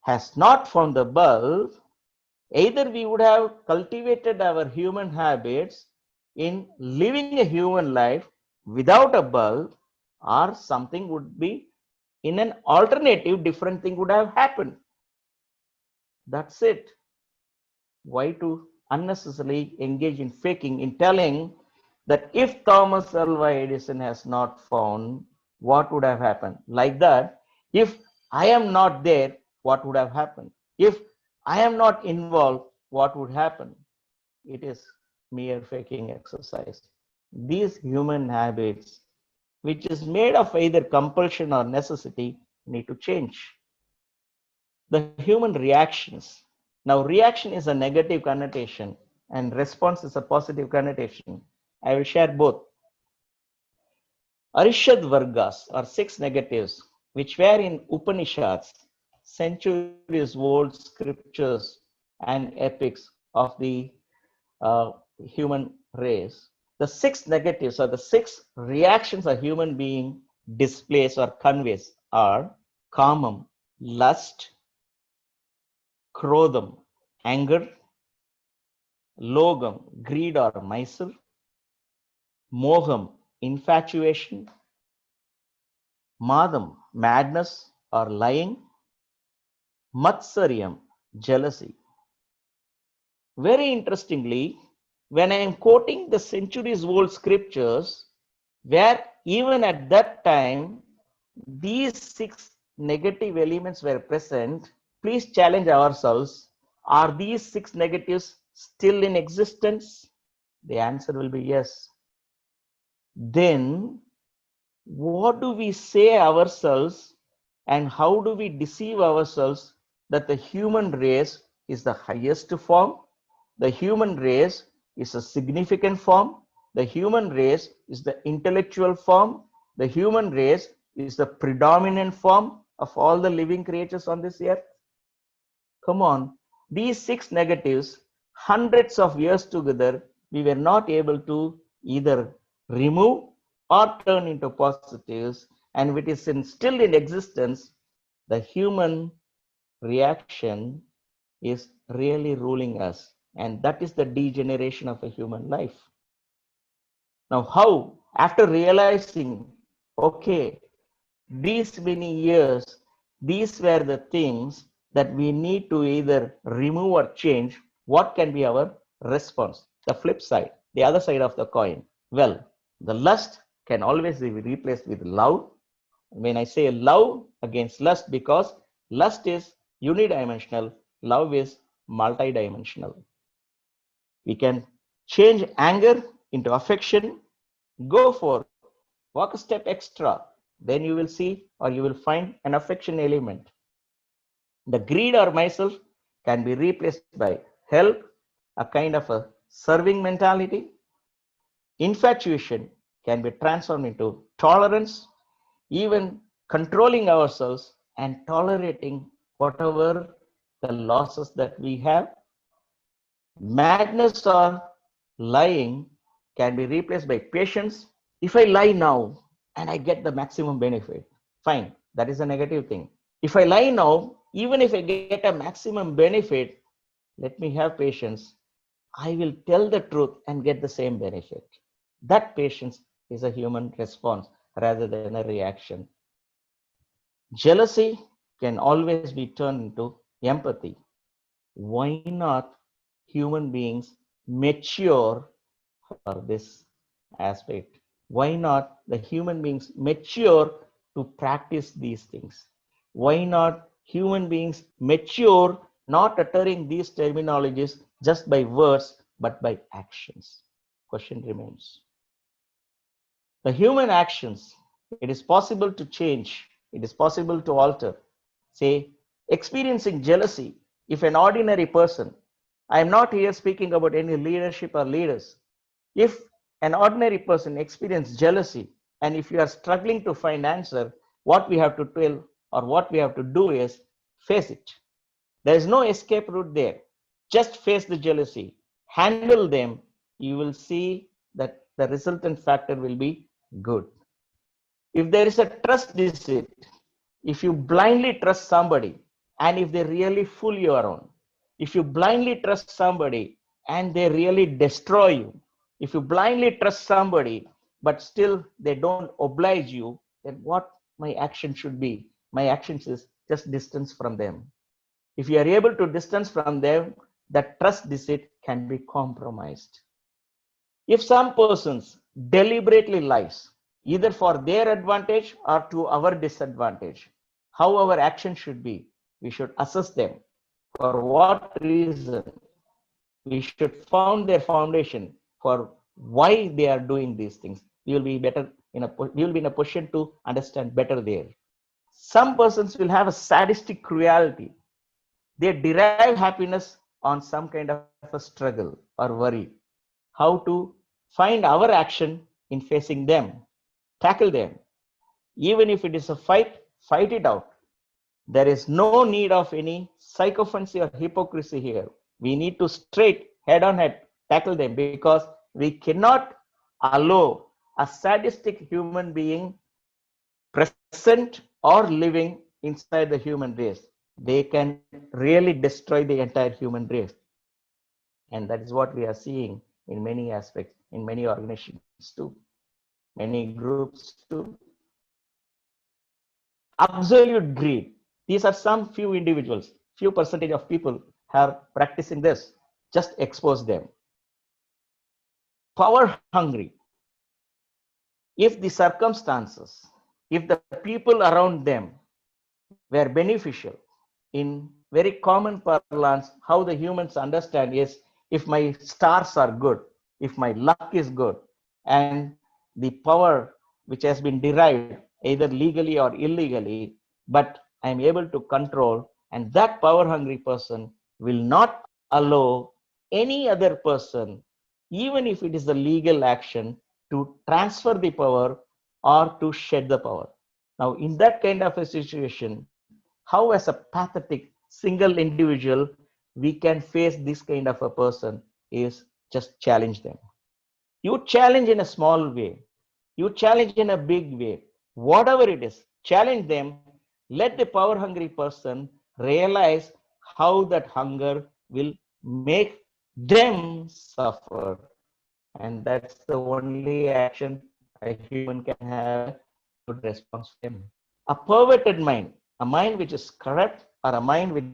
has not found the bulb, either we would have cultivated our human habits in living a human life without a bulb, or something would be in an alternative, different thing would have happened. That's it. Why to unnecessarily engage in faking, in telling that if Thomas Alva Edison has not found, what would have happened? Like that, if I am not there, what would have happened? If I am not involved, what would happen? It is mere faking exercise. These human habits, which is made of either compulsion or necessity, need to change. The human reactions. Now, reaction is a negative connotation and response is a positive connotation. I will share both. Arishad Vargas, or six negatives, which were in Upanishads, centuries old scriptures and epics of the uh, human race, the six negatives or the six reactions a human being displays or conveys are kamam, lust, krodham, anger, logam, greed or miser, moham, infatuation, madam, madness or lying, matsaryam, jealousy. Very interestingly, when I am quoting the centuries old scriptures, where even at that time these six negative elements were present, please challenge ourselves. Are these six negatives still in existence? The answer will be yes. Then what do we say ourselves and how do we deceive ourselves that the human race is the highest form? The human race is a significant form. The human race is the intellectual form. The human race is the predominant form of all the living creatures on this earth. Come on, these six negatives, hundreds of years together, we were not able to either remove or turn into positives, and it is still in existence. The human reaction is really ruling us, and that is the degeneration of a human life. Now, how, after realizing, okay, these many years, these were the things that we need to either remove or change, what can be our response? The flip side, the other side of the coin. Well, the lust can always be replaced with love. When I say love against lust, because lust is unidimensional, love is multidimensional. We can change anger into affection. Go for, walk a step extra. Then you will see or you will find an affection element. The greed or myself can be replaced by help, a kind of a serving mentality. Infatuation can be transformed into tolerance, even controlling ourselves and tolerating whatever the losses that we have. Madness or lying can be replaced by patience. If I lie now and I get the maximum benefit, fine, that is a negative thing. If I lie now, even if I get a maximum benefit, let me have patience. I will tell the truth and get the same benefit. That patience is a human response rather than a reaction. Jealousy can always be turned into empathy. Why not human beings mature for this aspect? Why not the human beings mature to practice these things? Why not human beings mature not uttering these terminologies just by words but by actions? Question remains. The human actions, it is possible to change, it is possible to alter. Say, experiencing jealousy, if an ordinary person, I am not here speaking about any leadership or leaders. If an ordinary person experiences jealousy, and if you are struggling to find answer, what we have to tell or what we have to do is face it. There is no escape route there. Just face the jealousy, handle them. You will see that the resultant factor will be good. If there is a trust deficit, if you blindly trust somebody and if they really fool you around, if you blindly trust somebody and they really destroy you, if you blindly trust somebody but still they don't oblige you, then what my action should be? My actions is just distance from them. If you are able to distance from them, that trust deficit can be compromised. If some persons deliberately lies, either for their advantage or to our disadvantage, how our action should be, we should assess them. For what reason? We should found their foundation for why they are doing these things. We will be better we will be in a position to understand better there. Some persons will have a sadistic cruelty. They derive happiness on some kind of a struggle or worry. How to find our action in facing them, tackle them. Even if it is a fight, fight it out. There is no need of any sycophancy or hypocrisy here. We need to straight head on head tackle them, because we cannot allow a sadistic human being present or living inside the human race. They can really destroy the entire human race. And that is what we are seeing in many aspects, in many organizations too, many groups too. Absolute greed. These are some few individuals, few percentage of people are practicing this. Just expose them. Power hungry. If the circumstances, if the people around them were beneficial, in very common parlance, how the humans understand is, if my stars are good, if my luck is good, and the power which has been derived either legally or illegally, but I'm able to control, and that power hungry person will not allow any other person, even if it is a legal action, to transfer the power or to shed the power. Now, in that kind of a situation, how as a pathetic single individual we can face this kind of a person is just challenge them. You challenge in a small way, you challenge in a big way, whatever it is, challenge them. Let the power hungry person realize how that hunger will make them suffer, and that's the only action a human can have good response to them. A perverted mind, a mind which is corrupt, or a mind which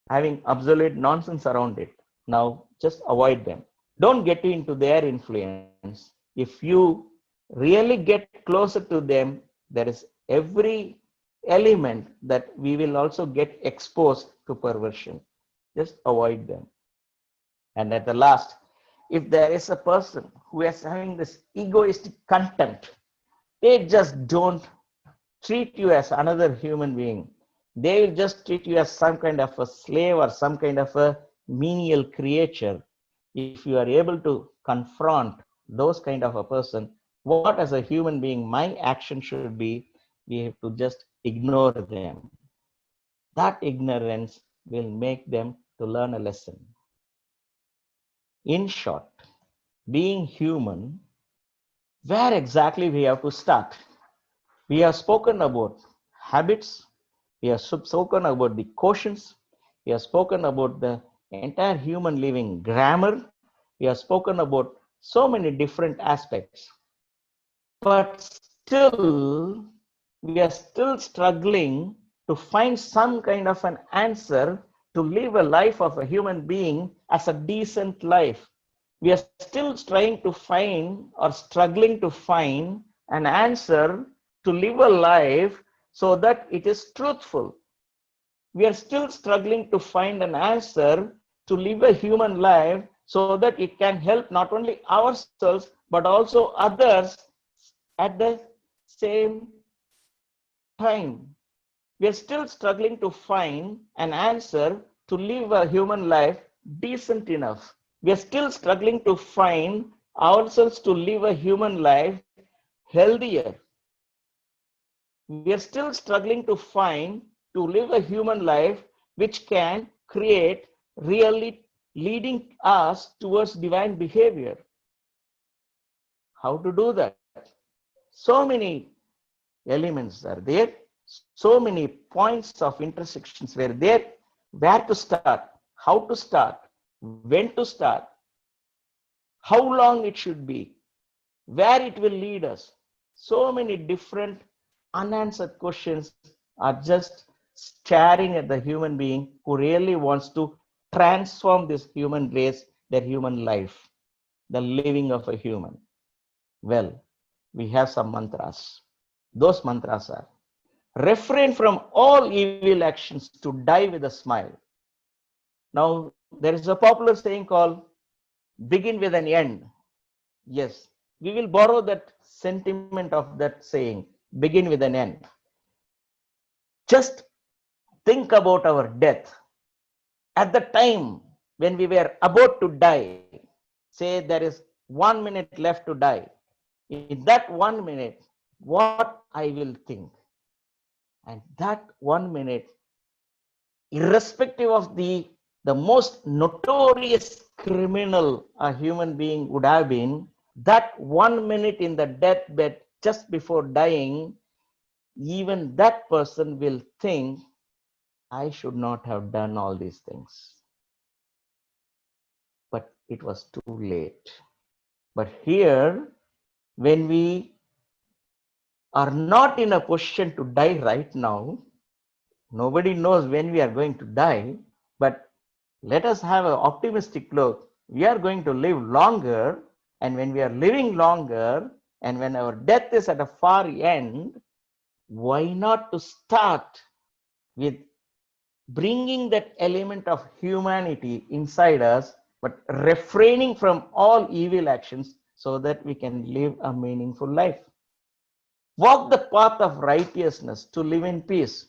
having absolute nonsense around it. Now, just avoid them. Don't get into their influence. If you really get closer to them, there is every element that we will also get exposed to perversion. Just avoid them. And at the last, if there is a person who is having this egoistic contempt, they just don't treat you as another human being. They will just treat you as some kind of a slave or some kind of a menial creature. If you are able to confront those kind of a person, what as a human being my action should be, we have to just ignore them. That ignorance will make them to learn a lesson. In short, being human, where exactly we have to start? We have spoken about habits, we have spoken about the quotients, we have spoken about the entire human living grammar, we have spoken about so many different aspects. But still, we are still struggling to find some kind of an answer to live a life of a human being as a decent life. We are still trying to find or struggling to find an answer to live a life so that it is truthful. We are still struggling to find an answer to live a human life so that it can help not only ourselves but also others at the same time. We are still struggling to find an answer to live a human life decent enough. We are still struggling to find ourselves to live a human life healthier. We are still struggling to find to live a human life which can create really leading us towards divine behavior. How to do that? So many elements are there, so many points of intersections were there. Where to start, how to start, when to start, how long it should be, where it will lead us. So many different unanswered questions are just staring at the human being who really wants to transform this human race, their human life, the living of a human. Well, we have some mantras. Those mantras are: refrain from all evil actions to die with a smile. Now, there is a popular saying called begin with an end. Yes, we will borrow that sentiment of that saying, begin with an end. Just think about our death. At the time when we were about to die, say there is 1 minute left to die. In that 1 minute, what I will think. And that 1 minute irrespective of the most notorious criminal a human being would have been, that 1 minute in the deathbed just before dying, even that person will think, I should not have done all these things. But it was too late. But here, when we are not in a position to die right now, nobody knows when we are going to die, but let us have an optimistic look. We are going to live longer, and when we are living longer, and when our death is at a far end, why not to start with bringing that element of humanity inside us, but refraining from all evil actions so that we can live a meaningful life. Walk the path of righteousness to live in peace.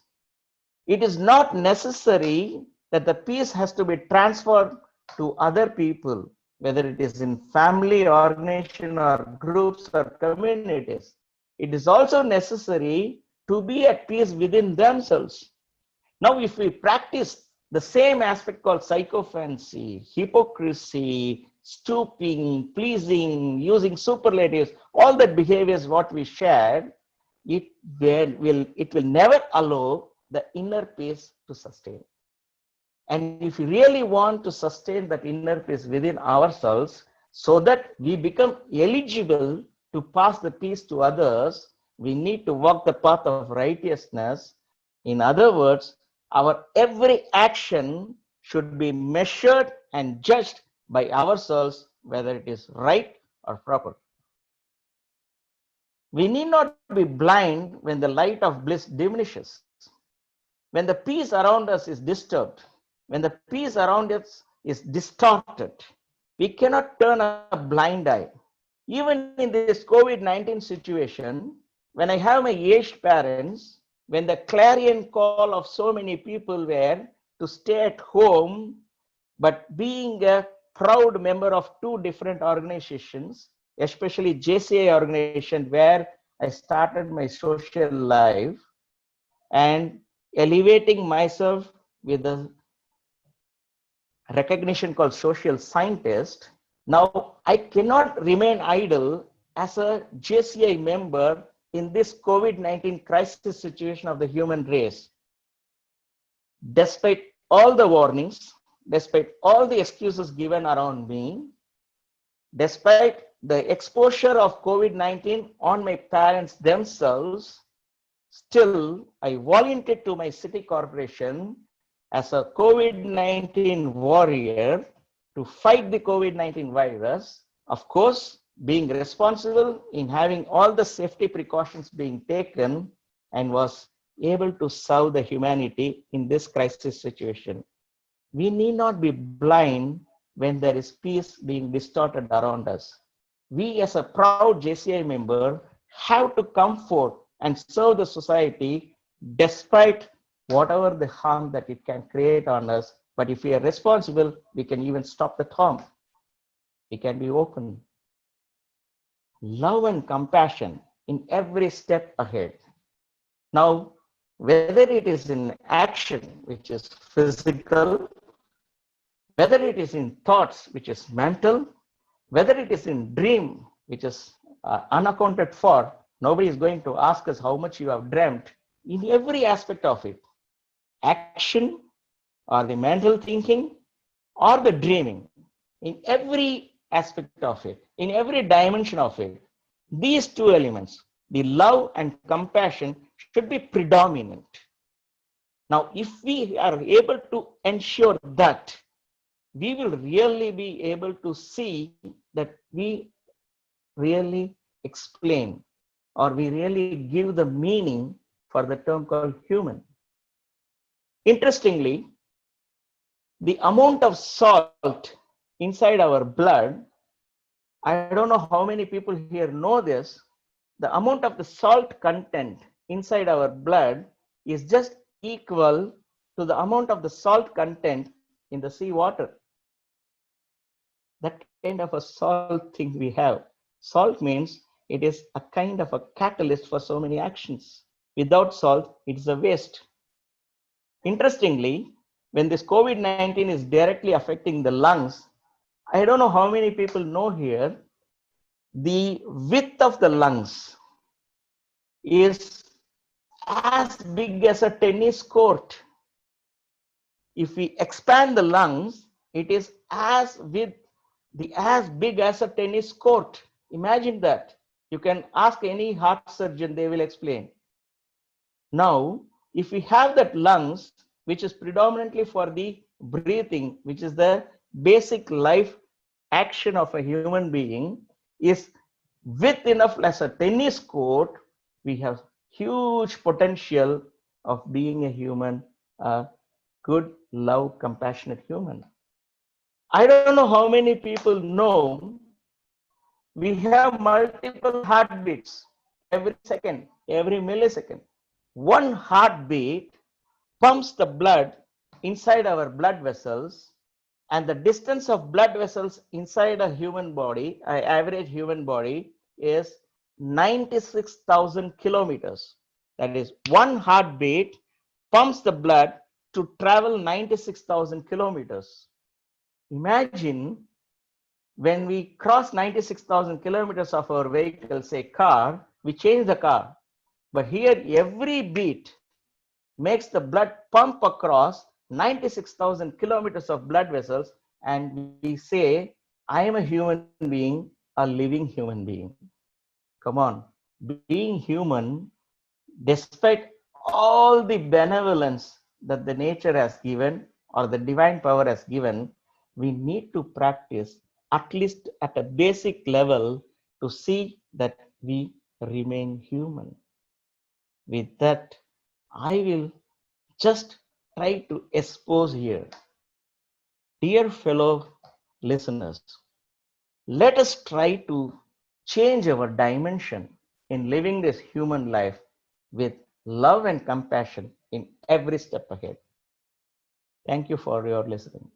It is not necessary that the peace has to be transferred to other people, whether it is in family, organization, or groups or communities. It is also necessary to be at peace within themselves. Now, if we practice the same aspect called psychophancy, hypocrisy, stooping, pleasing, using superlatives, all that behaviors what we shared, it will never allow the inner peace to sustain. And if we really want to sustain that inner peace within ourselves, so that we become eligible to pass the peace to others, we need to walk the path of righteousness. In other words, our every action should be measured and judged by ourselves, whether it is right or proper. We need not be blind when the light of bliss diminishes. When the peace around us is disturbed, when the peace around us is distorted, we cannot turn a blind eye. Even in this COVID-19 situation, when I have my aged parents, when the clarion call of so many people were to stay at home, but being a proud member of two different organizations, especially JCI organization, where I started my social life, and elevating myself with a recognition called social scientist. Now, I cannot remain idle as a JCI member in this COVID-19 crisis situation of the human race. Despite all the warnings, despite all the excuses given around me, despite the exposure of COVID-19 on my parents themselves, still I volunteered to my city corporation as a COVID-19 warrior to fight the COVID-19 virus. Of course, being responsible in having all the safety precautions being taken, and was able to serve the humanity in this crisis situation. We need not be blind when there is peace being distorted around us. We as a proud JCI member have to come forth and serve the society despite whatever the harm that it can create on us. But if we are responsible, we can even stop the harm. We can be open. Love and compassion in every step ahead. Now, whether it is in action, which is physical, whether it is in thoughts, which is mental, whether it is in dream, which is unaccounted for, nobody is going to ask us how much you have dreamt, in every aspect of it, action or the mental thinking or the dreaming, in every aspect of it, in every dimension of it, these two elements, the love and compassion, should be predominant. Now, if we are able to ensure that, we will really be able to see that we really explain, or we really give the meaning for the term called human. Interestingly, the amount of salt inside our blood, I don't know how many people here know this, the amount of the salt content inside our blood is just equal to the amount of the salt content in the sea water. That kind of a salt thing we have. Salt means it is a kind of a catalyst for so many actions. Without salt, it is a waste. Interestingly, when this COVID-19 is directly affecting the lungs, I don't know how many people know here, the width of the lungs is as big as a tennis court. If we expand the lungs, it is as big as a tennis court. Imagine that. You can ask any heart surgeon, they will explain. Now, if we have that lungs, which is predominantly for the breathing, which is the basic life action of a human being, is width enough as a tennis court, we have huge potential of being a human, a good, love, compassionate human. I don't know how many people know we have multiple heartbeats every second, every millisecond. One heartbeat pumps the blood inside our blood vessels, and the distance of blood vessels inside a human body, an average human body, is 96,000 kilometers. That is, one heartbeat pumps the blood to travel 96,000 kilometers. Imagine when we cross 96,000 kilometers of our vehicle, say car, we change the car. But here, every beat makes the blood pump across 96,000 kilometers of blood vessels, and we say, I am a human being, a living human being. Come on, being human, despite all the benevolence that the nature has given or the divine power has given, we need to practice at least at a basic level to see that we remain human. With that, I will just try to expose here. Dear fellow listeners, let us try to change our dimension in living this human life with love and compassion in every step ahead. Thank you for your listening.